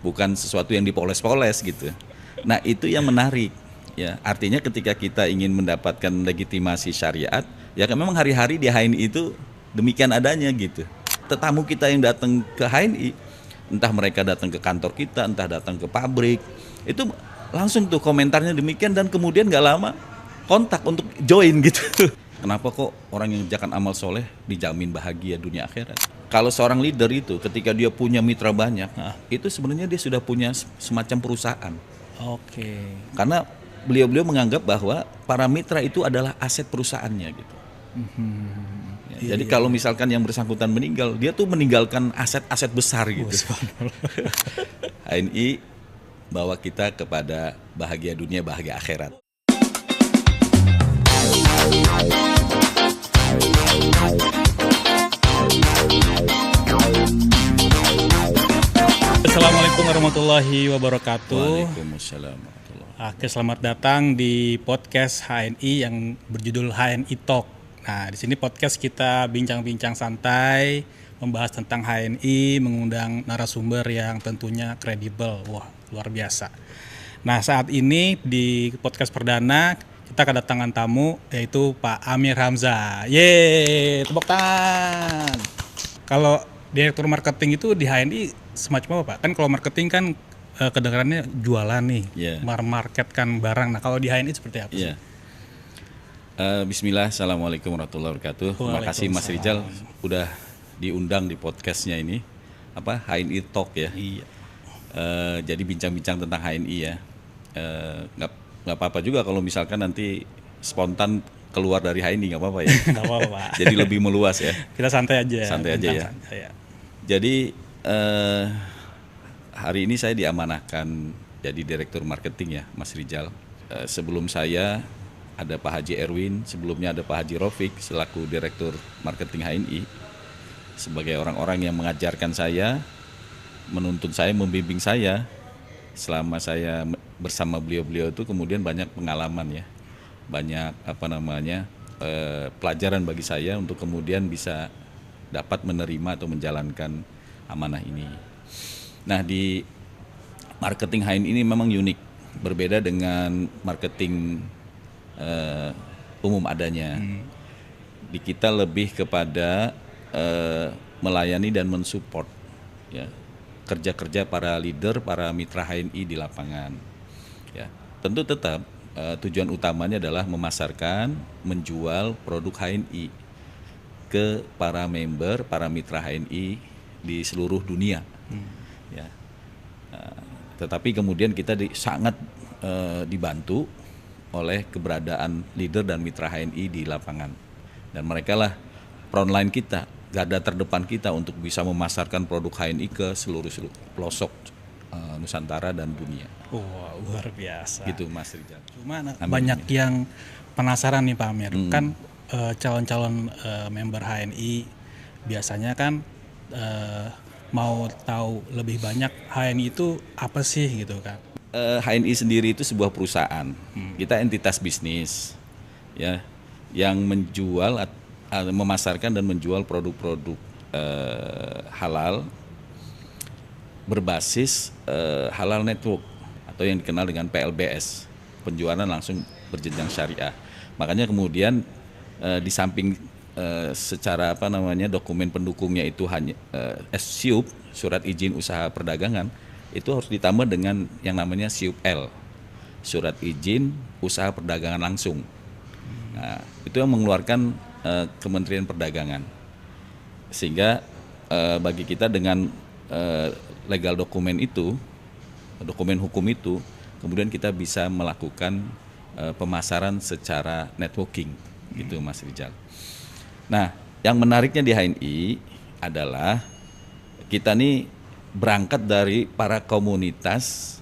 bukan sesuatu yang dipoles-poles gitu. Nah itu yang menarik ya, artinya ketika kita ingin mendapatkan legitimasi syariat ya kan memang hari-hari di HNI itu demikian adanya gitu. Tetamu kita yang datang ke HNI, entah mereka datang ke kantor kita, entah datang ke pabrik, itu langsung tuh komentarnya demikian dan kemudian nggak lama kontak untuk join gitu. Kenapa kok orang yang mengerjakan amal soleh dijamin bahagia dunia akhirat? Kalau seorang leader itu ketika dia punya mitra banyak, itu sebenarnya dia sudah punya semacam perusahaan. Oke. Karena beliau-beliau menganggap bahwa para mitra itu adalah aset perusahaannya gitu. Ya, jadi kalau misalkan yang bersangkutan meninggal, dia tuh meninggalkan aset-aset besar gitu. HNI bawa kita kepada bahagia dunia, bahagia akhirat. Assalamualaikum warahmatullahi wabarakatuh. Waalaikumsalam warahmatullahi wabarakatuh. Oke, selamat datang di podcast HNI yang berjudul HNI Talk. Nah, di sini podcast kita bincang-bincang santai, membahas tentang HNI, mengundang narasumber yang tentunya kredibel. Wah, luar biasa. Nah, saat ini di podcast perdana kita kedatangan tamu yaitu Pak Amir Hamzah. Yeay, tepuk tangan. Kalau direktur marketing itu di HNI semacam apa, Pak? Kan kalau marketing kan kedengarannya jualan nih, marketkan barang. Nah, kalau di HNI seperti apa sih? Bismillah, assalamualaikum warahmatullahi wabarakatuh. Terima kasih Mas Rizal udah diundang di podcastnya ini, HNI Talk ya. Iya. Jadi bincang-bincang tentang HNI ya. Nggak apa-apa juga kalau misalkan nanti spontan keluar dari HNI, nggak apa-apa ya. Nggak apa-apa, Pak. Jadi lebih meluas ya. Kita santai aja. Santai aja ya. Ya. Jadi hari ini saya diamanahkan jadi direktur marketing ya, Mas Rizal. Sebelum saya ada Pak Haji Erwin, sebelumnya ada Pak Haji Rofik selaku direktur marketing HNI. Sebagai orang-orang yang mengajarkan saya, menuntun saya, membimbing saya selama saya bersama beliau-beliau itu, kemudian banyak pengalaman ya, banyak pelajaran bagi saya untuk kemudian bisa dapat menerima atau menjalankan amanah ini. Nah, di marketing HNI ini memang unik, berbeda dengan marketing umum adanya. Di kita lebih kepada melayani dan mensupport ya, kerja-kerja para leader, para mitra HNI di lapangan. Ya, tentu tetap tujuan utamanya adalah memasarkan, menjual produk HNI ke para member, para mitra HNI di seluruh dunia. Ya. Tetapi kemudian kita sangat dibantu oleh keberadaan leader dan mitra HNI di lapangan. Dan mereka lah frontline kita, garda terdepan kita untuk bisa memasarkan produk HNI ke seluruh pelosok Nusantara dan dunia. Wah, luar biasa. Gitu Mas Rizal. Cuma banyak yang penasaran nih Pak Amir. Kan calon-calon member HNI biasanya kan mau tahu lebih banyak HNI itu apa sih gitu kan. HNI sendiri itu sebuah perusahaan. Kita entitas bisnis ya yang menjual, memasarkan dan menjual produk-produk halal berbasis halal network atau yang dikenal dengan PLBS, penjualan langsung berjenjang syariah. Makanya kemudian di samping secara dokumen pendukungnya itu hanya SIUP, surat izin usaha perdagangan, itu harus ditambah dengan yang namanya SIUP-L, surat izin usaha perdagangan langsung. Nah, itu yang mengeluarkan Kementerian Perdagangan. Sehingga bagi kita dengan legal dokumen itu, dokumen hukum itu, kemudian kita bisa melakukan pemasaran secara networking, gitu Mas Rizal. Nah, yang menariknya di HNI adalah kita nih berangkat dari para komunitas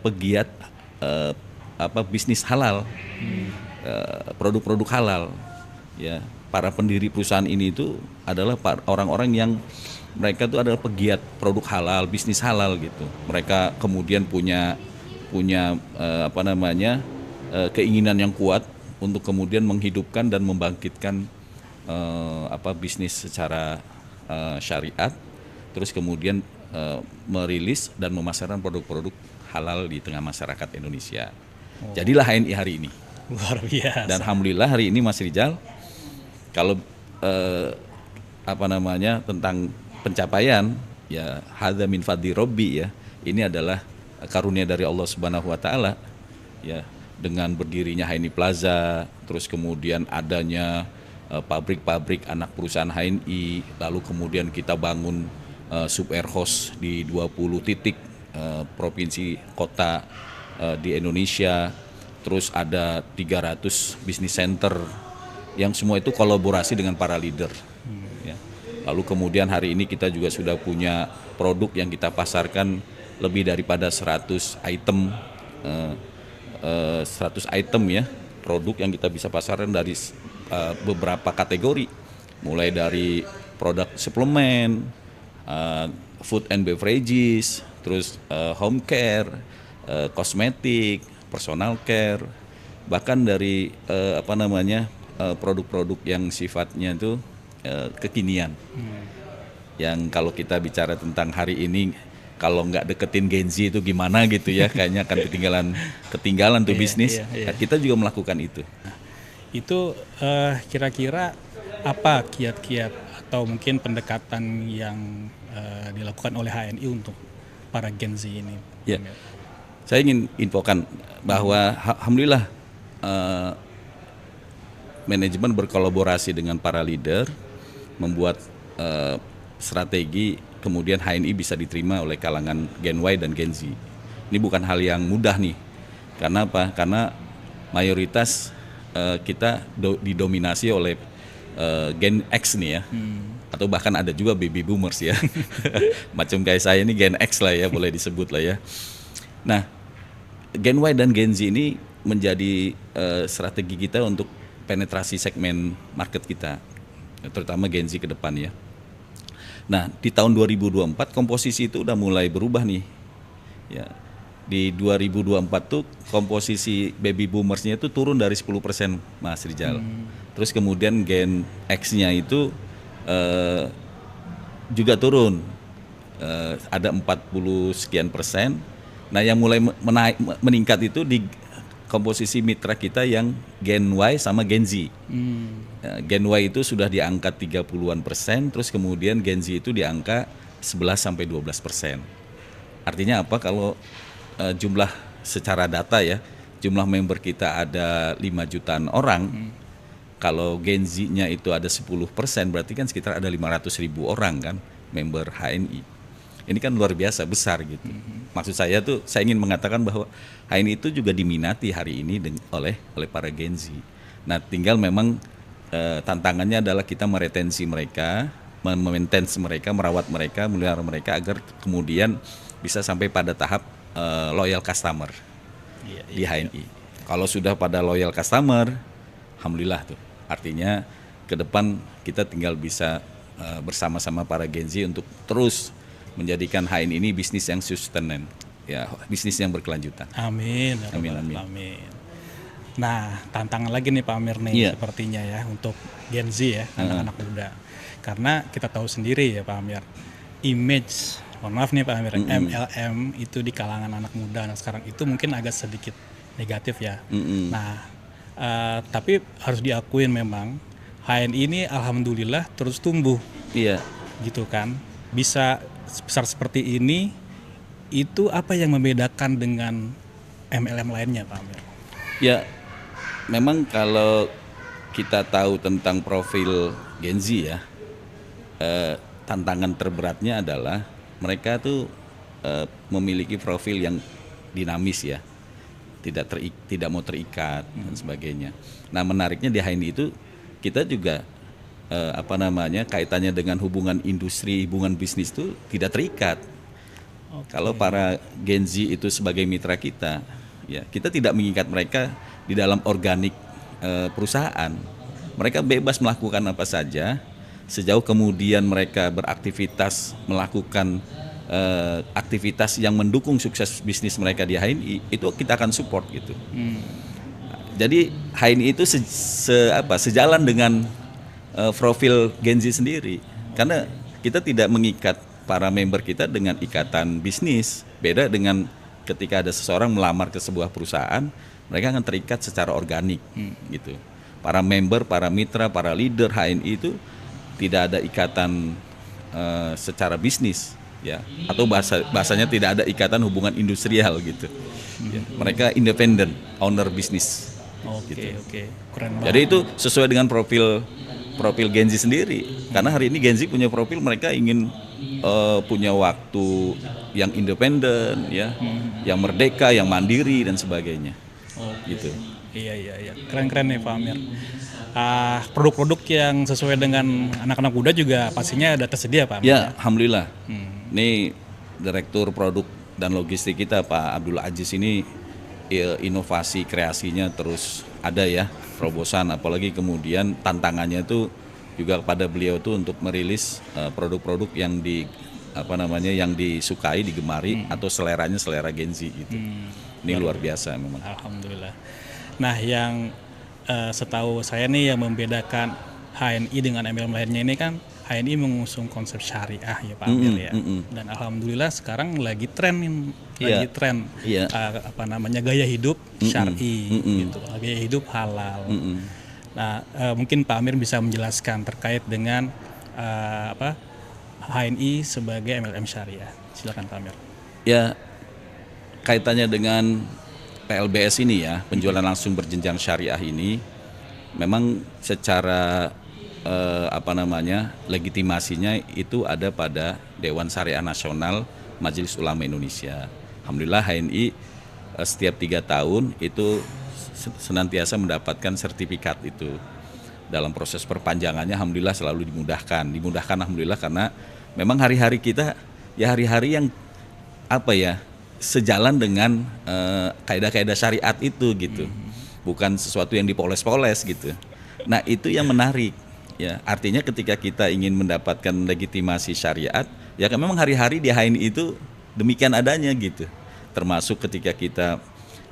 pegiat bisnis halal, produk-produk halal. Ya, para pendiri perusahaan ini itu adalah orang-orang yang mereka itu adalah pegiat produk halal, bisnis halal gitu. Mereka kemudian punya keinginan yang kuat untuk kemudian menghidupkan dan membangkitkan bisnis secara syariat, terus kemudian merilis dan memasarkan produk-produk halal di tengah masyarakat Indonesia. Jadilah HNI hari ini. Luar biasa. Dan alhamdulillah hari ini Mas Rizal, kalau tentang pencapaian, ya hadza min fadli Robbi, ya, ini adalah karunia dari Allah Subhanahu wa taala, ya, dengan berdirinya HNI Plaza, terus kemudian adanya pabrik-pabrik anak perusahaan HNI, lalu kemudian kita bangun sub airhouse di 20 titik provinsi kota di Indonesia, terus ada 300 bisnis center yang semua itu kolaborasi dengan para leader. Ya. Lalu kemudian hari ini kita juga sudah punya produk yang kita pasarkan lebih daripada 100 item, 100 item ya, produk yang kita bisa pasarkan dari beberapa kategori, mulai dari produk suplemen, food and beverages, terus home care, kosmetik, personal care, bahkan dari produk-produk yang sifatnya itu kekinian. Yang kalau kita bicara tentang hari ini, kalau nggak deketin Gen Z itu gimana gitu ya, kayaknya akan ketinggalan tuh bisnis. Iya. Kita juga melakukan itu. Itu kira-kira apa kiat-kiat atau mungkin pendekatan yang dilakukan oleh HNI untuk para Gen Z ini? Ya, saya ingin infokan bahwa alhamdulillah manajemen berkolaborasi dengan para leader membuat strategi, kemudian HNI bisa diterima oleh kalangan Gen Y dan Gen Z. Ini bukan hal yang mudah nih. Karena apa? Karena mayoritas kita didominasi oleh Gen X nih ya. Atau bahkan ada juga baby boomers ya. Macam kayak saya ini Gen X lah ya, boleh disebut lah ya. Nah, Gen Y dan Gen Z ini menjadi strategi kita untuk penetrasi segmen market kita, terutama Gen Z ke depan ya. Nah, di tahun 2024 komposisi itu udah mulai berubah nih. Ya. Di 2024 tuh komposisi baby boomersnya itu turun dari 10% Mas Rizal. Terus kemudian Gen X-nya itu juga turun. Ada 40 sekian persen. Nah, yang mulai meningkat itu di komposisi mitra kita yang Gen Y sama Gen Z. Gen Y itu sudah di angka 30-an%, terus kemudian Gen Z itu di angka 11-12%. Artinya apa? Kalau jumlah secara data ya, jumlah member kita ada 5 jutaan orang, kalau Gen Z-nya itu ada 10%, berarti kan sekitar ada 500.000 orang kan member HNI. Ini kan luar biasa besar gitu. Maksud saya tuh, saya ingin mengatakan bahwa HNI itu juga diminati hari ini oleh para Gen Z. Nah, tinggal memang tantangannya adalah kita meretensi mereka, memaintain mereka, merawat mereka, melihara mereka agar kemudian bisa sampai pada tahap loyal customer di HNI. Kalau sudah pada loyal customer, alhamdulillah tuh. Artinya ke depan kita tinggal bisa bersama-sama para Gen Z untuk terus menjadikan HNI ini bisnis yang sustainable, ya, bisnis yang berkelanjutan. Amin. Amin. Nah, tantangan lagi nih Pak Amir nih sepertinya ya untuk Gen Z ya, anak-anak muda. Karena kita tahu sendiri ya Pak Amir, image, mohon maaf nih Pak Amir, MLM itu di kalangan anak muda anak sekarang itu mungkin agak sedikit negatif ya. Nah, tapi harus diakuin memang HNI ini alhamdulillah terus tumbuh. Iya. Gitu kan. Bisa sebesar seperti ini, itu apa yang membedakan dengan MLM lainnya Pak Amir? Ya, memang kalau kita tahu tentang profil Gen Z ya, tantangan terberatnya adalah mereka tuh memiliki profil yang dinamis ya, tidak mau terikat dan sebagainya. Nah, menariknya di HNI itu kita juga kaitannya dengan hubungan industri, hubungan bisnis itu tidak terikat. Kalau para Gen Z itu sebagai mitra kita, ya kita tidak mengikat mereka di dalam organik perusahaan. Mereka bebas melakukan apa saja, sejauh kemudian mereka beraktivitas, melakukan aktivitas yang mendukung sukses bisnis mereka di HNI, itu kita akan support gitu. Jadi HNI itu sejalan dengan profil Gen Z sendiri, karena kita tidak mengikat para member kita dengan ikatan bisnis. Beda dengan ketika ada seseorang melamar ke sebuah perusahaan, mereka akan terikat secara organik gitu. Para member, para mitra, para leader HNI itu tidak ada ikatan secara bisnis, ya, atau bahasanya tidak ada ikatan hubungan industrial gitu. Ya, mereka independen, owner bisnis. Oke, keren banget. Jadi itu sesuai dengan profil Gen Z sendiri. Karena hari ini Gen Z punya profil, mereka ingin punya waktu yang independen, ya, yang merdeka, yang mandiri dan sebagainya. Gitu. Iya. Keren nih Pak Amir. Produk-produk yang sesuai dengan anak-anak muda juga pastinya ada tersedia Pak Amir. Ya, alhamdulillah. Ini Direktur Produk dan Logistik kita Pak Abdul Aziz ini inovasi kreasinya terus ada ya, terobosan, apalagi kemudian tantangannya itu juga kepada beliau itu untuk merilis produk-produk yang yang disukai, digemari atau seleranya selera Gen Z gitu. Ini luar biasa memang. Alhamdulillah. Nah, yang setahu saya nih yang membedakan HNI dengan MLM lainnya ini kan HNI mengusung konsep syariah ya Pak Amir ya. Dan alhamdulillah sekarang lagi tren gaya hidup syar'i gitu, gaya hidup halal. Nah, mungkin Pak Amir bisa menjelaskan terkait dengan HNI sebagai MLM syariah. Silakan Pak Amir. Ya, kaitannya dengan PLBS ini ya, penjualan langsung berjenjang syariah ini memang secara legitimasinya itu ada pada Dewan Syariah Nasional Majelis Ulama Indonesia. Alhamdulillah HNI setiap 3 tahun itu senantiasa mendapatkan sertifikat itu. Dalam proses perpanjangannya alhamdulillah selalu dimudahkan alhamdulillah, karena memang hari-hari kita ya hari-hari yang sejalan dengan kaidah-kaidah syariat itu gitu. Bukan sesuatu yang dipoles-poles gitu. Nah, itu yang menarik. Ya, artinya ketika kita ingin mendapatkan legitimasi syariat, ya kan memang hari-hari di HNI itu demikian adanya gitu. Termasuk ketika kita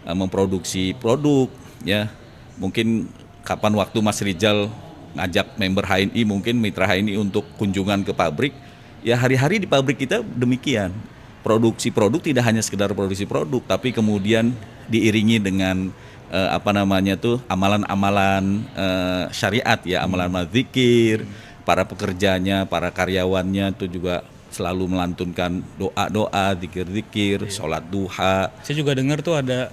memproduksi produk, ya mungkin kapan waktu Mas Rizal ngajak member HNI, mungkin mitra HNI untuk kunjungan ke pabrik, ya hari-hari di pabrik kita demikian. Produksi produk tidak hanya sekedar produksi produk, tapi kemudian diiringi dengan amalan-amalan syariat ya, amalan zikir, para pekerjanya, para karyawannya itu juga selalu melantunkan doa-doa, zikir-zikir, sholat duha. Saya juga dengar tuh ada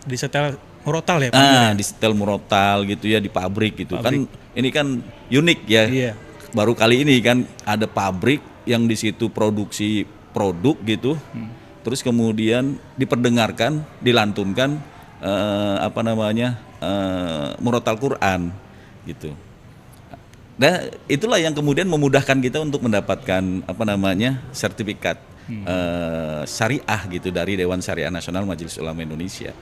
di setel murotal ya Pak? Di setel murotal gitu ya di pabrik gitu. Kan ini kan unik ya. Iya. Baru kali ini kan ada pabrik yang di situ produksi produk gitu. Terus kemudian diperdengarkan, dilantunkan murotal Quran gitu. Nah, itulah yang kemudian memudahkan kita untuk mendapatkan sertifikat syariah gitu dari Dewan Syariah Nasional Majelis Ulama Indonesia.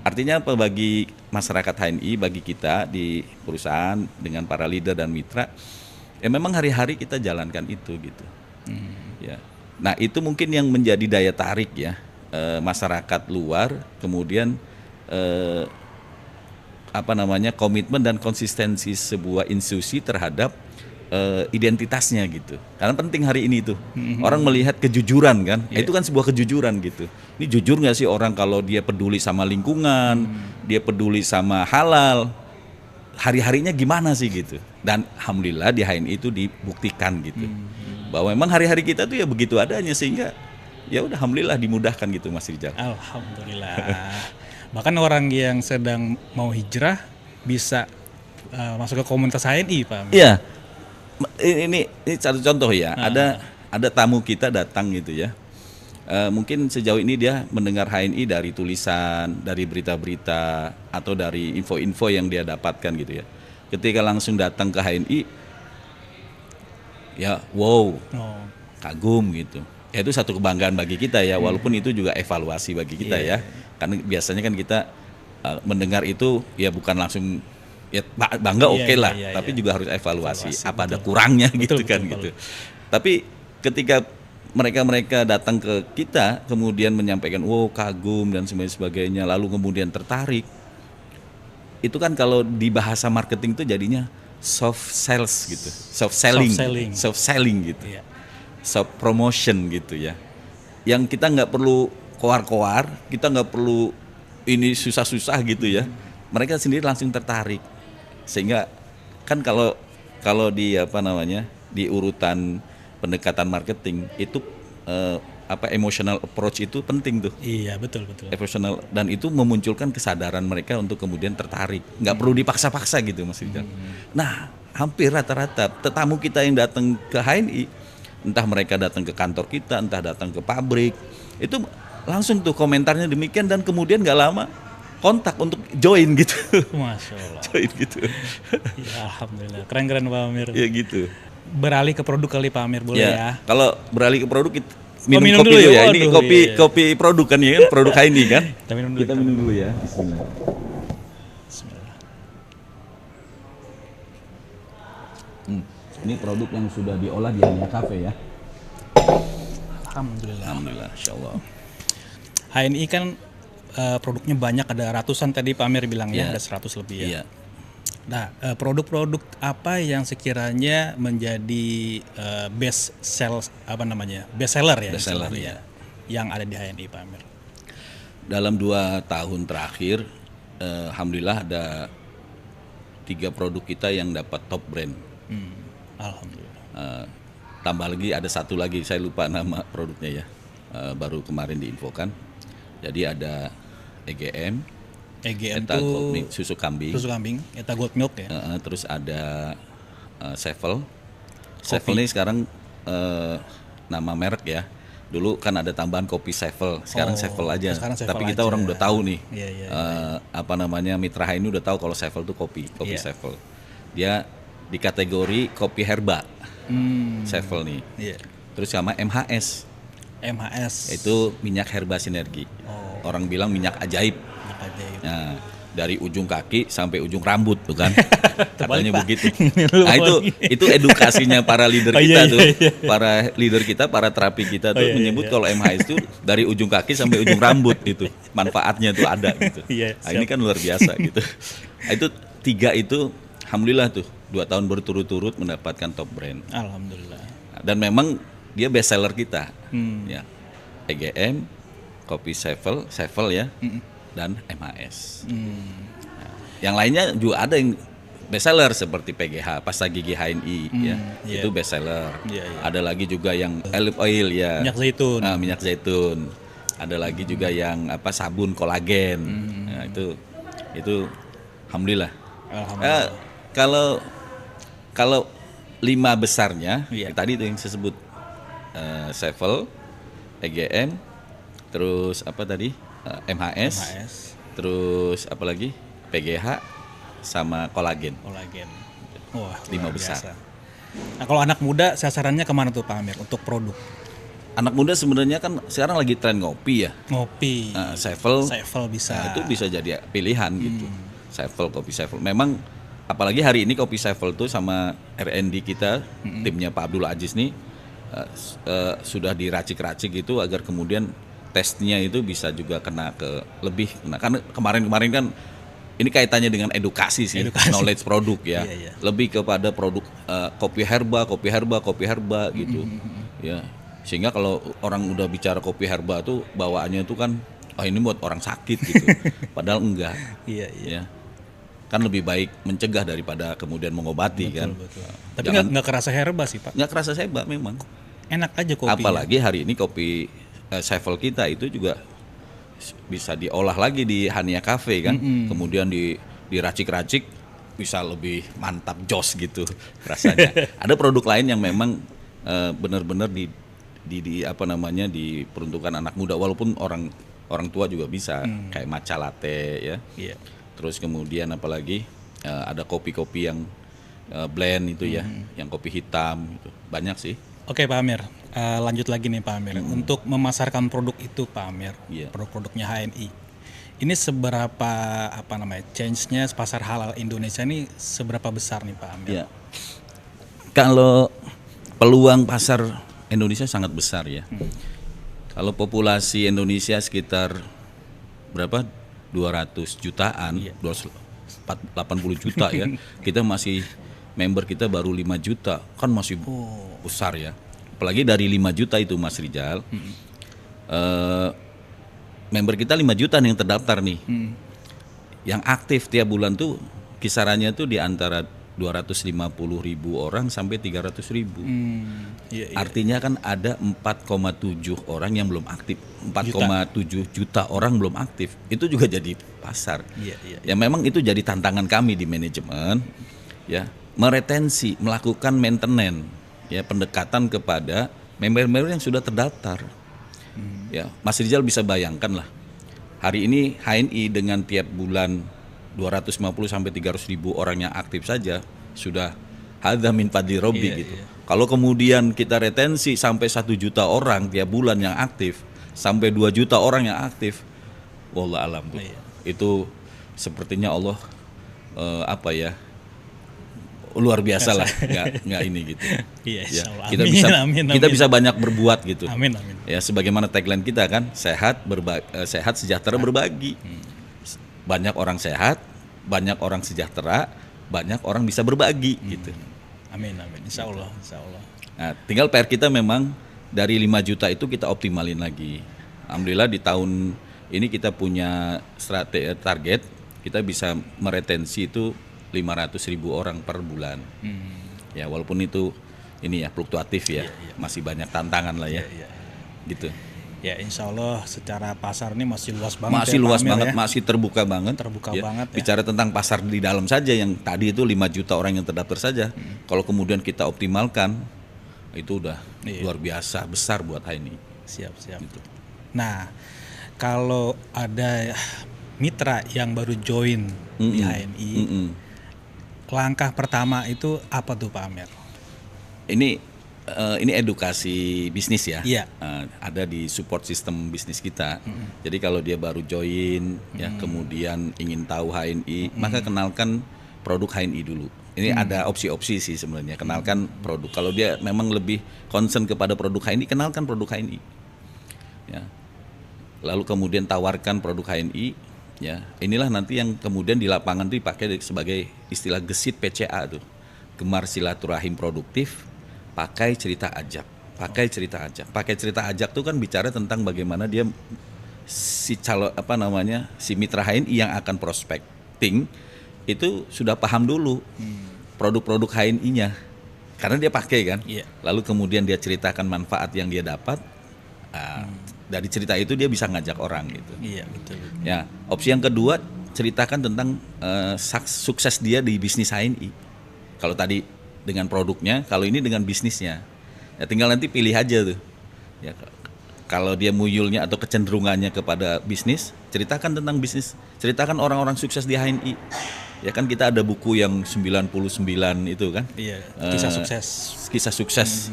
Artinya apa bagi masyarakat HNI, bagi kita di perusahaan dengan para leader dan mitra, ya memang hari-hari kita jalankan itu gitu. Ya. Nah, itu mungkin yang menjadi daya tarik ya masyarakat luar, kemudian komitmen dan konsistensi sebuah institusi terhadap identitasnya gitu. Karena penting hari ini tuh orang melihat kejujuran kan, itu kan sebuah kejujuran gitu. Ini jujur nggak sih orang kalau dia peduli sama lingkungan, dia peduli sama halal, hari-harinya gimana sih gitu. Dan alhamdulillah di HNI itu dibuktikan gitu, bahwa memang hari-hari kita tuh ya begitu adanya, sehingga ya udah alhamdulillah dimudahkan gitu Mas Rizal. Alhamdulillah. Bahkan orang yang sedang mau hijrah bisa masuk ke komunitas HNI Pak. Iya. Ini satu contoh ya. Ada tamu kita datang gitu ya. Mungkin sejauh ini dia mendengar HNI dari tulisan, dari berita-berita, atau dari info-info yang dia dapatkan gitu ya. Ketika langsung datang ke HNI, ya wow, kagum gitu. Ya, itu satu kebanggaan bagi kita ya, walaupun itu juga evaluasi bagi kita ya. Karena biasanya kan kita mendengar itu ya bukan langsung ya bangga lah, tapi juga harus evaluasi apa ada kurangnya gitu kan gitu. Tapi ketika mereka datang ke kita kemudian menyampaikan wow kagum dan sebagainya, lalu kemudian tertarik, itu kan kalau di bahasa marketing itu jadinya soft sales gitu, soft selling gitu. self promotion gitu ya. Yang kita nggak perlu koar-koar, kita nggak perlu ini susah-susah gitu ya. Mereka sendiri langsung tertarik. Sehingga kan kalau di di urutan pendekatan marketing itu emotional approach itu penting tuh. Iya, betul. Emotional, dan itu memunculkan kesadaran mereka untuk kemudian tertarik. Nggak perlu dipaksa-paksa gitu Mas Rizal. Nah, hampir rata-rata tetamu kita yang datang ke HNI, entah mereka datang ke kantor kita, entah datang ke pabrik, itu langsung tuh komentarnya demikian, dan kemudian nggak lama kontak untuk join gitu. Masya Allah. Join gitu. Ya, alhamdulillah. Keren-keren Pak Amir. Ya gitu. Beralih ke produk kali Pak Amir, boleh ya? Kalau beralih ke produk kita minum minum kopi dulu dulu ya? ya. Ini Waduh, kopi iya. kopi produk kan ya, produk HNI kan. Kita minum dulu. Kita minum dulu ya. Bismillah. Bismillah. Ini produk yang sudah diolah di Hania Cafe ya. Alhamdulillah. Alhamdulillah, insyaallah. HNI kan produknya banyak, ada ratusan tadi Pak Amir bilang ya, Iya. ada 100 lebih ya. Iya. Nah, produk-produk apa yang sekiranya menjadi best seller ya? Best seller, istilahnya, yang ada di HNI Pak Amir. Dalam 2 tahun terakhir, alhamdulillah ada 3 produk kita yang dapat top brand. Alhamdulillah. Tambah lagi ada 1 lagi, saya lupa nama produknya ya. Baru kemarin diinfokan. Jadi ada EGM, EGM Eta itu susu kambing. susu kambing, Eta Gold Milk ya. Terus ada Sevel. Sevel ini sekarang nama merek ya. Dulu kan ada tambahan kopi Sevel, sekarang Sevel aja. sekarang Sevel Tapi kita aja. orang udah tahu nih. Iya. Mitra ini udah tahu kalau Sevel itu kopi Iya. Sevel. Dia di kategori kopi herba. Sevel nih. Iya. Terus sama MHS, MHS. itu minyak herba sinergi. Orang bilang minyak ajaib. Apa aja ya? Nah, dari ujung kaki sampai ujung rambut tuh kan. Terbalik, Katanya Pak. begitu. Nah, itu edukasinya para leader Oh, kita iya, tuh. iya. Para leader kita, para terapi kita tuh iya, menyebut kalau MHS itu dari ujung kaki sampai ujung rambut gitu. Manfaatnya tuh ada gitu. Iya, Nah, ini kan luar biasa gitu. Nah, itu 3 itu alhamdulillah tuh 2 tahun berturut-turut mendapatkan top brand. Alhamdulillah. Dan memang dia best seller kita. Ya. EGM, kopi Sevel ya, dan MHS. Nah, yang lainnya juga ada yang best seller seperti PGH, pasta gigi HNI ya. Iya. Itu best seller. Iya, iya. Ada lagi juga yang olive oil ya. Minyak zaitun. Nah, minyak zaitun. Ada lagi juga yang sabun kolagen. Nah, itu alhamdulillah. Alhamdulillah. Kalau 5 besarnya, Iya. tadi itu yang saya sebut Sevel, EGM, terus apa tadi MHS, MHS, terus apa lagi PGH, sama kolagen. kolagen. Wah, 5 luar besar. biasa. Nah, kalau anak muda sasarannya kemana tuh Pak Amir untuk produk? Anak muda sebenarnya kan sekarang lagi tren ngopi ya. Ngopi. Sevel, Sevel bisa. nah, itu bisa jadi pilihan gitu. Sevel, kopi Sevel. Memang apalagi hari ini kopi Sevel tuh sama R&D kita, timnya Pak Abdul Aziz nih sudah diracik-racik gitu agar kemudian tesnya itu bisa juga kena ke lebih. Nah, kan kemarin kan ini kaitannya dengan edukasi sih, knowledge produk ya. Iya. Lebih kepada produk kopi herba gitu. Ya. Sehingga kalau orang udah bicara kopi herba tuh bawaannya tuh kan ini buat orang sakit gitu. Padahal enggak. Iya. Ya. Kan lebih baik mencegah daripada kemudian mengobati kan. Betul. Tapi nggak kerasa herba sih Pak. Nggak kerasa hebat memang. Enak aja kopinya. Apalagi hari ini kopi Sevel kita itu juga bisa diolah lagi di Hania Cafe kan. Kemudian diracik-racik bisa lebih mantap jos gitu rasanya. Ada produk lain yang memang benar-benar diperuntukkan anak muda, walaupun orang tua juga bisa, kayak matcha latte ya. Iya. Terus kemudian apalagi ada kopi-kopi yang blend itu ya, yang kopi hitam gitu. Banyak sih. Oke Pak Amir, lanjut lagi nih Pak Amir. Untuk memasarkan produk itu Pak Amir, Iya. produk-produknya HNI. Ini seberapa change-nya pasar halal Indonesia ini seberapa besar nih Pak Amir? Ya. Kalau peluang pasar Indonesia sangat besar ya. Kalau populasi Indonesia sekitar berapa? 200 jutaan, 280 juta ya. Kita masih member kita baru 5 juta, kan masih besar ya. apalagi dari 5 juta itu Mas Rijal, member kita 5 juta nih yang terdaftar nih, yang aktif tiap bulan tuh kisarannya tuh di antara 250.000 orang sampai 300.000. Artinya kan ada 4,7 orang yang belum aktif, 4,7 juta orang belum aktif. Itu juga jadi pasar. Ya memang itu jadi tantangan kami di manajemen, ya meretensi, melakukan maintenance, ya pendekatan kepada member-member yang sudah terdaftar. Ya Mas Rizal bisa bayangkan lah, hari ini HNI dengan tiap bulan 250 sampai 300.000 orang yang aktif saja sudah hadza min fadli robbi gitu. Kalau kemudian kita retensi sampai 1 juta orang tiap bulan yang aktif, sampai 2 juta orang yang aktif, wallah alam tuh. Itu sepertinya Allah luar biasa lah, nggak ini gitu. Ya, kita bisa banyak berbuat gitu. Amin. Ya sebagaimana tagline kita kan, sehat sejahtera berbagi. Banyak orang sehat, banyak orang sejahtera, banyak orang bisa berbagi gitu. Amin. Insya Allah. Nah, tinggal PR kita memang dari 5 juta itu kita optimalin lagi. Alhamdulillah di tahun ini kita punya target, kita bisa meretensi itu 500.000 orang per bulan. Ya walaupun itu ini ya fluktuatif ya, masih banyak tantangan lah ya. Gitu. Ya insya Allah secara pasar ini masih luas banget. Masih luas banget, masih terbuka banget. Banget ya. Bicara tentang pasar di dalam saja yang tadi itu 5 juta orang yang terdaftar saja. Kalau kemudian kita optimalkan, itu udah luar biasa besar buat HNI. Siap. Gitu. Nah, kalau ada mitra yang baru join di HNI, langkah pertama itu apa tuh Pak Amer? Ini edukasi bisnis ya. Iya. Ada di support sistem bisnis kita. Jadi kalau dia baru join, ya kemudian ingin tahu HNI, maka kenalkan produk HNI dulu. Ini ada opsi-opsi sih sebenarnya. Kenalkan produk. Kalau dia memang lebih concern kepada produk HNI, kenalkan produk HNI. Ya. Lalu kemudian tawarkan produk HNI. Ya, inilah nanti yang kemudian di lapangan itu dipakai sebagai istilah gesit PCA tuh. Gemar silaturahim produktif. Pakai cerita ajak. Pakai cerita ajak tuh kan bicara tentang bagaimana dia si mitra HNI yang akan prospecting itu sudah paham dulu produk-produk HNI-nya. Karena dia pakai kan. Lalu kemudian dia ceritakan manfaat yang dia dapat. Dari cerita itu dia bisa ngajak orang gitu. Iya, betul. Ya, opsi yang kedua ceritakan tentang sukses dia di bisnis HNI. Kalau tadi dengan produknya, kalau ini dengan bisnisnya. Ya tinggal nanti pilih aja tuh. Ya kalau dia muyulnya atau kecenderungannya kepada bisnis, ceritakan tentang bisnis. Ceritakan orang-orang sukses di HNI. Ya kan kita ada buku yang 99 itu kan. Iya, kisah sukses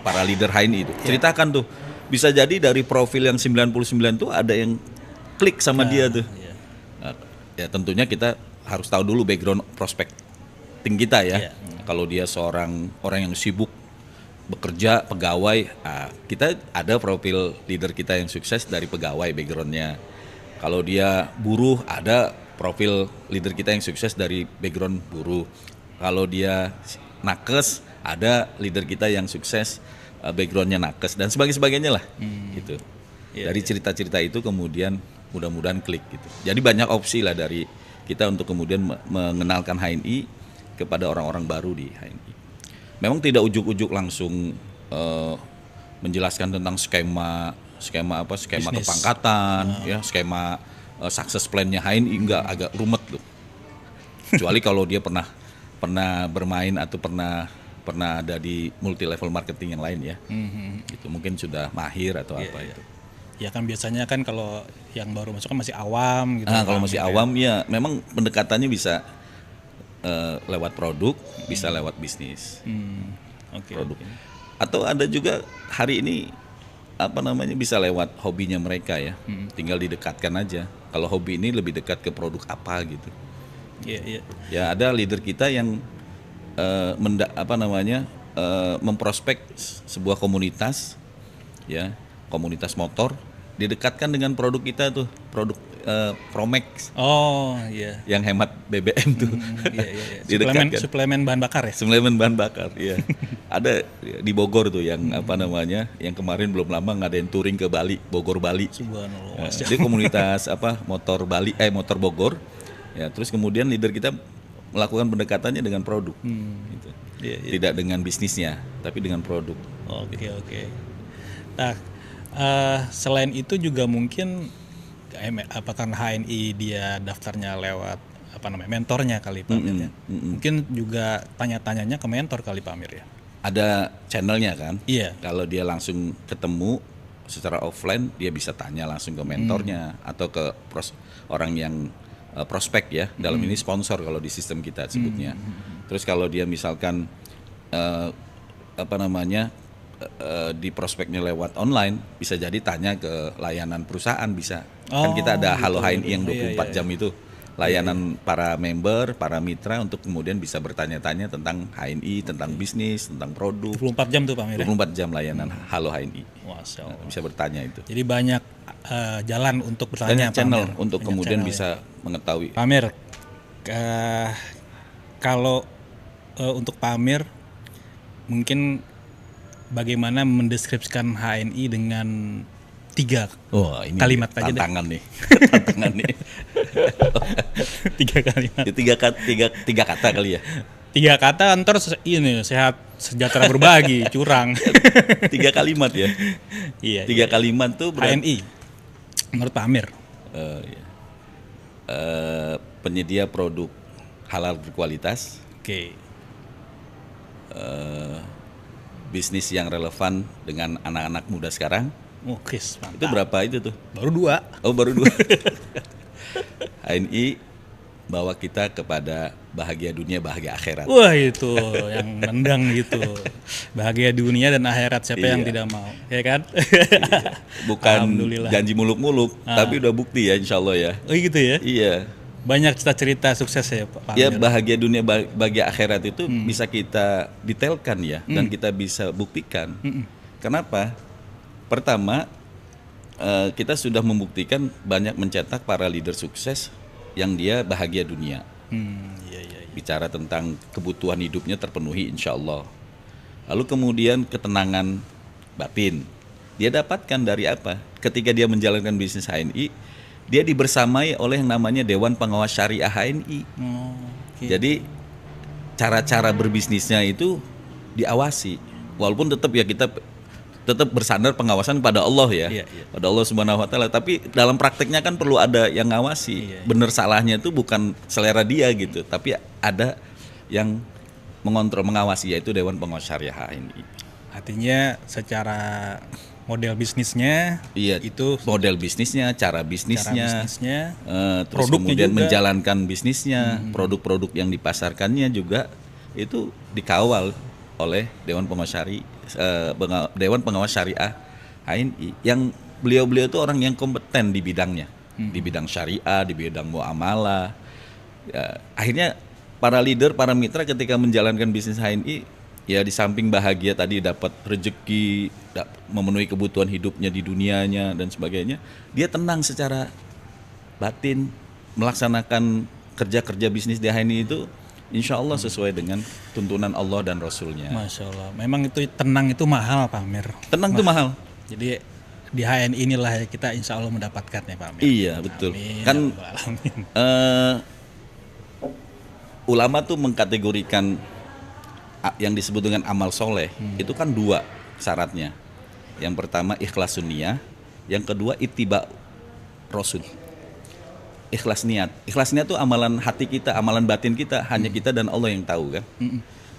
para leader HNI itu. Ceritakan tuh. Bisa jadi dari profil yang 99 tuh ada yang klik sama dia tuh. Ya tentunya kita harus tahu dulu background prospecting kita ya. Kalau dia seorang orang yang sibuk bekerja, pegawai, kita ada profil leader kita yang sukses dari pegawai backgroundnya. Kalau dia buruh, ada profil leader kita yang sukses dari background buruh. Kalau dia nakes, ada leader kita yang sukses backgroundnya nakes dan sebagainya lah. Gitu. Dari cerita-cerita itu kemudian mudah-mudahan klik gitu. Jadi banyak opsi lah dari kita untuk kemudian mengenalkan HNI kepada orang-orang baru di HNI. Memang tidak ujuk-ujuk langsung menjelaskan tentang skema kepangkatan, ya skema success plan-nya HNI, enggak, agak rumet loh. Kecuali kalau dia pernah bermain atau pernah ada di multi level marketing yang lain ya. Itu mungkin sudah mahir atau apa itu. Ya kan biasanya kan kalau yang baru masuk kan masih awam gitu. Kalau masih awam ya memang pendekatannya bisa lewat produk, bisa lewat bisnis. Produk. Atau ada juga hari ini bisa lewat hobinya mereka ya. Tinggal didekatkan aja. Kalau hobi ini lebih dekat ke produk apa gitu. Ya ada leader kita yang memprospek sebuah komunitas, ya komunitas motor, didekatkan dengan produk kita tuh, produk Promax. Oh iya. Yang hemat BBM tuh. Suplemen bahan bakar ya. Suplemen bahan bakar, iya. Ada di Bogor tuh yang apa namanya, yang kemarin belum lama ngadain touring ke Bali, Bogor Bali. Subhanallah. Dia komunitas apa motor Bali, motor Bogor. Ya, terus kemudian leader kita melakukan pendekatannya dengan produk, gitu. Iya, iya. Tidak dengan bisnisnya, tapi dengan produk. Oke, oke. Nah, selain itu juga mungkin apakah HNI dia daftarnya lewat apa namanya mentornya kali Pak Amir ya? Mungkin juga tanya-tanyanya ke mentor kali Pak Amir ya? Ada channelnya kan? Iya. Kalau dia langsung ketemu secara offline, dia bisa tanya langsung ke mentornya atau ke orang yang prospek ya. Dalam ini sponsor kalau di sistem kita sebutnya. Terus kalau dia misalkan apa namanya di prospeknya lewat online, bisa jadi tanya ke layanan perusahaan bisa. Kan kita ada Halo HNI yang 24 jam itu. Layanan para member, para mitra untuk kemudian bisa bertanya-tanya tentang HNI, tentang bisnis, tentang produk. 24 jam tuh Pak Amir ya? 24 jam layanan Halo HNI. Masya Allah. Bisa bertanya itu. Jadi banyak jalan untuk bertanya Banyak channel Pak Amir. untuk Banyak kemudian channel, bisa mengetahui. Pak Amir, kalau untuk Pak Amir mungkin bagaimana mendeskripsikan HNI dengan 3 Ini kalimat aja deh. tantangan nih. Tantangan nih. 3 kalimat. Tiga kata kali ya. 3 kata ntar ini sehat sejahtera berbagi curang. 3 kalimat ya. Iya. 3 kalimat tuh HNI menurut Pak Amir. Iya. Penyedia produk halal berkualitas, Oke. bisnis yang relevan dengan anak-anak muda sekarang. Oke, mantap. Itu berapa itu tuh? Baru 2. Oh, baru 2. HNI bawa kita kepada bahagia dunia, bahagia akhirat. Wah, itu yang nendang gitu. Bahagia dunia dan akhirat, siapa yang Iya. tidak mau, ya kan? Bukan Alhamdulillah. janji muluk-muluk, tapi udah bukti ya insya Allah ya. Oh gitu ya? Iya. Banyak cerita-cerita sukses ya Pak Ya Amir. bahagia dunia, bahagia akhirat itu bisa kita detailkan ya, dan kita bisa buktikan. Kenapa? Pertama, kita sudah membuktikan banyak mencetak para leader sukses yang dia bahagia dunia. Iya, iya. Bicara tentang kebutuhan hidupnya terpenuhi insya Allah. Lalu kemudian ketenangan batin dia dapatkan dari apa? Ketika dia menjalankan bisnis HNI, dia dibersamai oleh yang namanya Dewan Pengawas Syariah HNI. Oke. Jadi cara-cara berbisnisnya itu diawasi, walaupun tetap ya kita tetap bersandar pengawasan pada Allah ya, Iya, iya. pada Allah Subhanahu Wa Taala. Tapi dalam prakteknya kan perlu ada yang ngawasi. Iya, iya. Bener salahnya itu bukan selera dia gitu, tapi ada yang mengontrol, mengawasi, yaitu Dewan Pengawas Syariah HNI. Artinya secara model bisnisnya Iya, itu model bisnisnya, cara bisnisnya, terus produknya kemudian juga. menjalankan bisnisnya, produk-produk yang dipasarkannya juga itu dikawal oleh Dewan Pengawas Syariah HNI, yang beliau-beliau itu orang yang kompeten di bidangnya, di bidang syariah, di bidang muamalah. Ya, akhirnya para leader, para mitra ketika menjalankan bisnis HNI, ya di samping bahagia tadi dapat rezeki, memenuhi kebutuhan hidupnya di dunianya dan sebagainya, dia tenang secara batin melaksanakan kerja-kerja bisnis di HNI itu insya Allah sesuai dengan tuntunan Allah dan Rasulnya. Masya Allah. Memang itu tenang itu mahal Pak Amir. Tenang itu mahal. Jadi di HNI inilah kita insya Allah mendapatkannya Pak Amir. Iya betul. Amin, Kan ya Rabbal Alamin. ulama tuh mengkategorikan yang disebut dengan amal soleh itu kan 2 syaratnya. Yang pertama ikhlas niyah, yang kedua ittiba Rasul. Ikhlas niat itu amalan hati kita, amalan batin kita, hanya kita dan Allah yang tahu kan.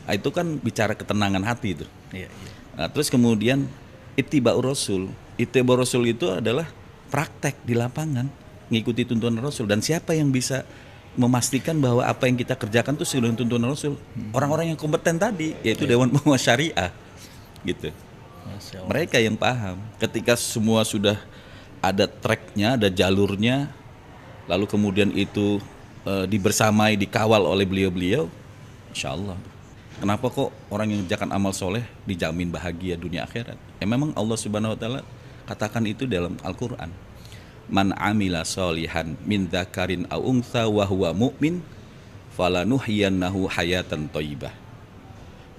Nah, itu kan bicara ketenangan hati itu. Iya, iya. Nah, terus kemudian ittiba Rasul. Ittiba Rasul itu adalah praktek di lapangan, ngikuti tuntunan Rasul. Dan siapa yang bisa memastikan bahwa apa yang kita kerjakan itu sesuai dengan tuntunan Rasul? Orang-orang yang kompeten tadi, yaitu Dewan Pengawas Syariah, gitu. Masya Allah. Mereka yang paham. Ketika semua sudah ada tracknya, ada jalurnya, lalu kemudian itu dibersamai, dikawal oleh beliau-beliau, insya Allah. Kenapa kok orang yang mengerjakan amal soleh dijamin bahagia dunia akhirat? Ya memang Allah Subhanahu Wa Taala katakan itu dalam Al-Quran. Man amila solihan min dzakarin aw untha wa huwa mu'min falanuhyiyannahu hayatan thayyibah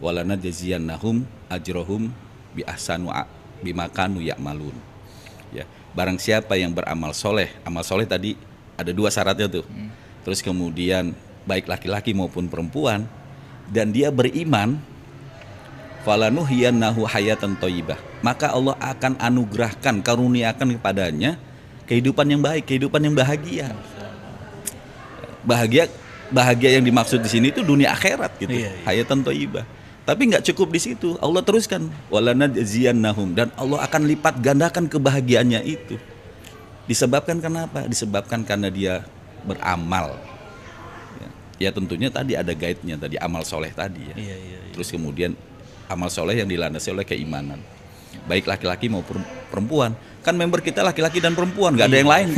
walanajziyannahum ajrohum bi ahsanu bima kanu ya'malun. Ya, barang siapa yang beramal soleh, amal soleh tadi ada 2 syaratnya tuh. Terus kemudian baik laki-laki maupun perempuan, dan dia beriman, falanuhyiyannahu hayatan thayyibah, maka Allah akan anugerahkan, karuniakan kepadanya kehidupan yang baik, kehidupan yang bahagia. Bahagia yang dimaksud di sini itu dunia akhirat gitu. Iya. Hayatan thayyibah. Tapi nggak cukup di situ. Allah teruskan walanajziyannahum, dan Allah akan lipat gandakan kebahagiaannya itu. Disebabkan kenapa? Disebabkan karena dia beramal. Ya tentunya tadi ada guide-nya tadi, amal soleh tadi ya. Iya. Terus kemudian amal soleh yang dilandasi oleh keimanan. Baik laki-laki maupun perempuan. Kan member kita laki-laki dan perempuan, nggak ada yang lain.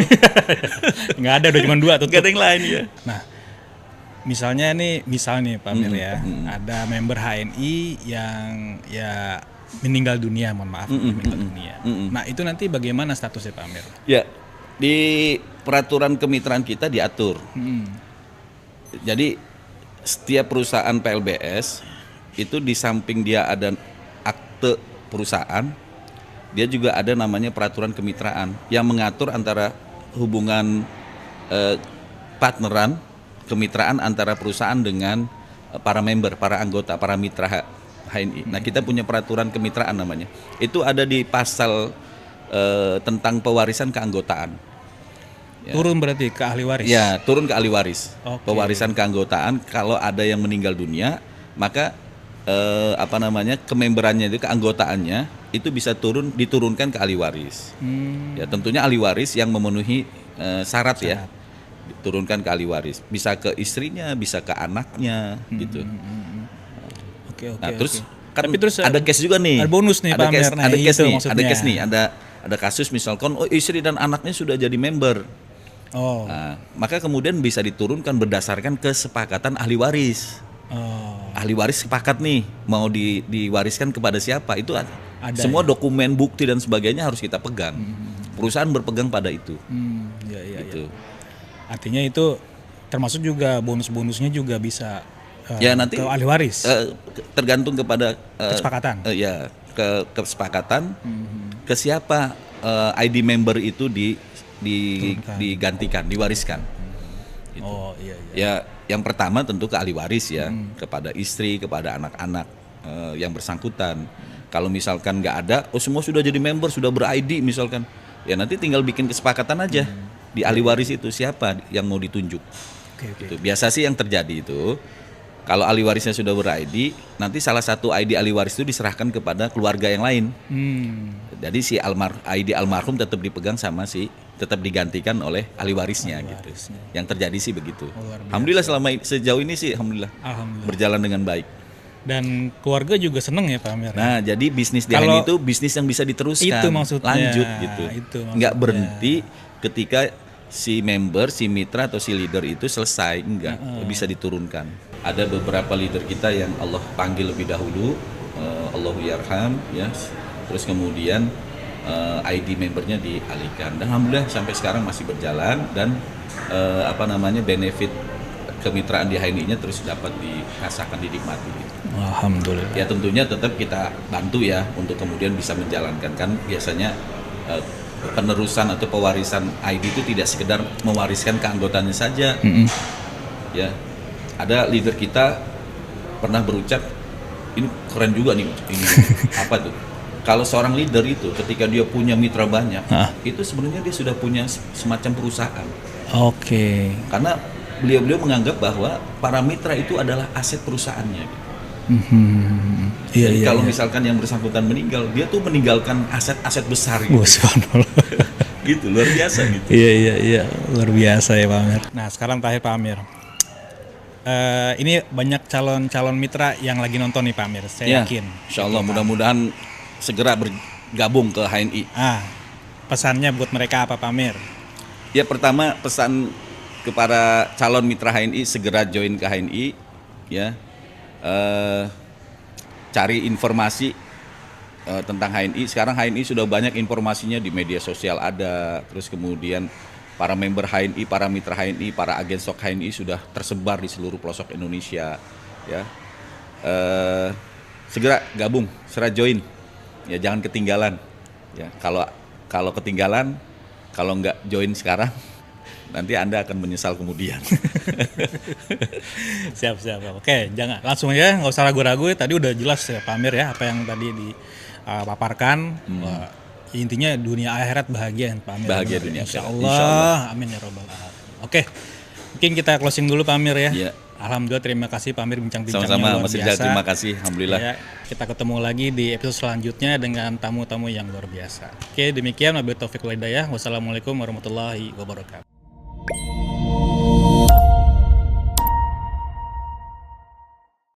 Nggak ada, udah cuma 2 tuh. Nggak ada yang lain ya. Nah, misal nih Pak Amir ya, ada member HNI yang ya meninggal dunia, mohon maaf, meninggal dunia. Nah, itu nanti bagaimana statusnya Pak Amir? Ya, di peraturan kemitraan kita diatur. Jadi setiap perusahaan PLBS itu di samping dia ada akte perusahaan, dia juga ada namanya peraturan kemitraan yang mengatur antara hubungan partneran, kemitraan antara perusahaan dengan para member, para anggota, para mitra HNI. Nah, kita punya peraturan kemitraan namanya. Itu ada di pasal tentang pewarisan keanggotaan. Ya. Turun berarti ke ahli waris? Ya, turun ke ahli waris. Oke. Pewarisan keanggotaan, kalau ada yang meninggal dunia, maka kememberannya itu, keanggotaannya itu bisa diturunkan ke ahli waris. Ya, tentunya ahli waris yang memenuhi syarat ya. Diturunkan ke ahli waris, bisa ke istrinya, bisa ke anaknya gitu. Oke. Nah, terus kan tapi terus ada case juga nih. Ada bonus nih Pak Amir. Nah, ada case itu nih, maksudnya. ada case nih, ada kasus misalkan istri dan anaknya sudah jadi member. Oh. Nah, maka kemudian bisa diturunkan berdasarkan kesepakatan ahli waris. Ahli waris sepakat nih mau diwariskan kepada siapa, itu ada semua ya? dokumen, bukti dan sebagainya harus kita pegang. Perusahaan berpegang pada itu. Gitu. Artinya itu termasuk juga bonus-bonusnya juga bisa ya nanti ke ahli waris. Tergantung kepada Kesepakatan. kesepakatan ke siapa ID member itu digantikan, diwariskan. Gitu. Iya. Ya, yang pertama tentu ke ahli waris ya, kepada istri, kepada anak-anak yang bersangkutan. Kalau misalkan nggak ada, semua sudah jadi member, sudah ber-ID misalkan, ya nanti tinggal bikin kesepakatan aja di ahli waris itu siapa yang mau ditunjuk. Oke. Gitu. Biasa sih yang terjadi itu, kalau ahli warisnya sudah ber-ID, nanti salah satu ID ahli waris itu diserahkan kepada keluarga yang lain. Jadi si ID almarhum tetap dipegang tetap digantikan oleh ahli warisnya gitu. Yang terjadi sih begitu. Alhamdulillah sejauh ini sih alhamdulillah berjalan dengan baik. Dan keluarga juga seneng ya Pak Amir. Nah, jadi bisnis di HNI itu bisnis yang bisa diteruskan, itu maksudnya, lanjut gitu. Itu maksudnya. Nggak berhenti ketika si member, si mitra atau si leader itu selesai, enggak, bisa diturunkan. Ada beberapa leader kita yang Allah panggil lebih dahulu, Allahu yarham ya. Terus kemudian ID membernya dialihkan, dan alhamdulillah sampai sekarang masih berjalan, dan benefit kemitraan di HNI-nya terus dapat dirasakan, dinikmati. Alhamdulillah. Ya tentunya tetap kita bantu ya untuk kemudian bisa menjalankan, kan biasanya penerusan atau pewarisan ID itu tidak sekedar mewariskan keanggotaannya saja. Ya, ada leader kita pernah berucap, ini keren juga nih, ini apa tuh? Kalau seorang leader itu ketika dia punya mitra banyak, itu sebenarnya dia sudah punya semacam perusahaan. Oke. Karena beliau menganggap bahwa para mitra itu adalah aset perusahaannya. Jadi kalau misalkan yang bersangkutan meninggal, dia tuh meninggalkan aset-aset besar gitu. Gitu, luar biasa gitu. Iya, luar biasa ya Pak Amir. Nah, sekarang terakhir Pak Amir. Ini banyak calon mitra yang lagi nonton nih Pak Amir, saya yakin. Insyaallah mudah-mudahan segera bergabung ke HNI. Pesannya buat mereka apa Pak Amir? Ya, pertama pesan kepada calon mitra HNI, segera join ke HNI ya. Cari informasi tentang HNI. Sekarang HNI sudah banyak informasinya di media sosial ada, terus kemudian para member HNI, para mitra HNI, para agen stok HNI sudah tersebar di seluruh pelosok Indonesia ya. segera gabung, segera join. Ya jangan ketinggalan. Ya kalau ketinggalan, kalau nggak join sekarang, nanti Anda akan menyesal kemudian. Siap. Oke, jangan langsung aja, nggak usah ragu-ragu. Tadi udah jelas ya Pak Amir ya apa yang tadi dipaparkan. Wah, intinya dunia akhirat bahagia Pak Amir. Bahagia dunia Insya akhirat. Allah. Insya Allah. Amin ya robbal alamin. Oke, mungkin kita closing dulu Pak Amir ya. Iya. Alhamdulillah, terima kasih Pak Amir bincang-bincangnya Sama-sama luar Mas biasa. Rijal, terima kasih. Alhamdulillah. Ya, kita ketemu lagi di episode selanjutnya dengan tamu-tamu yang luar biasa. Oke, demikian wabillahi taufiq wal hidayah. Wassalamualaikum warahmatullahi wabarakatuh.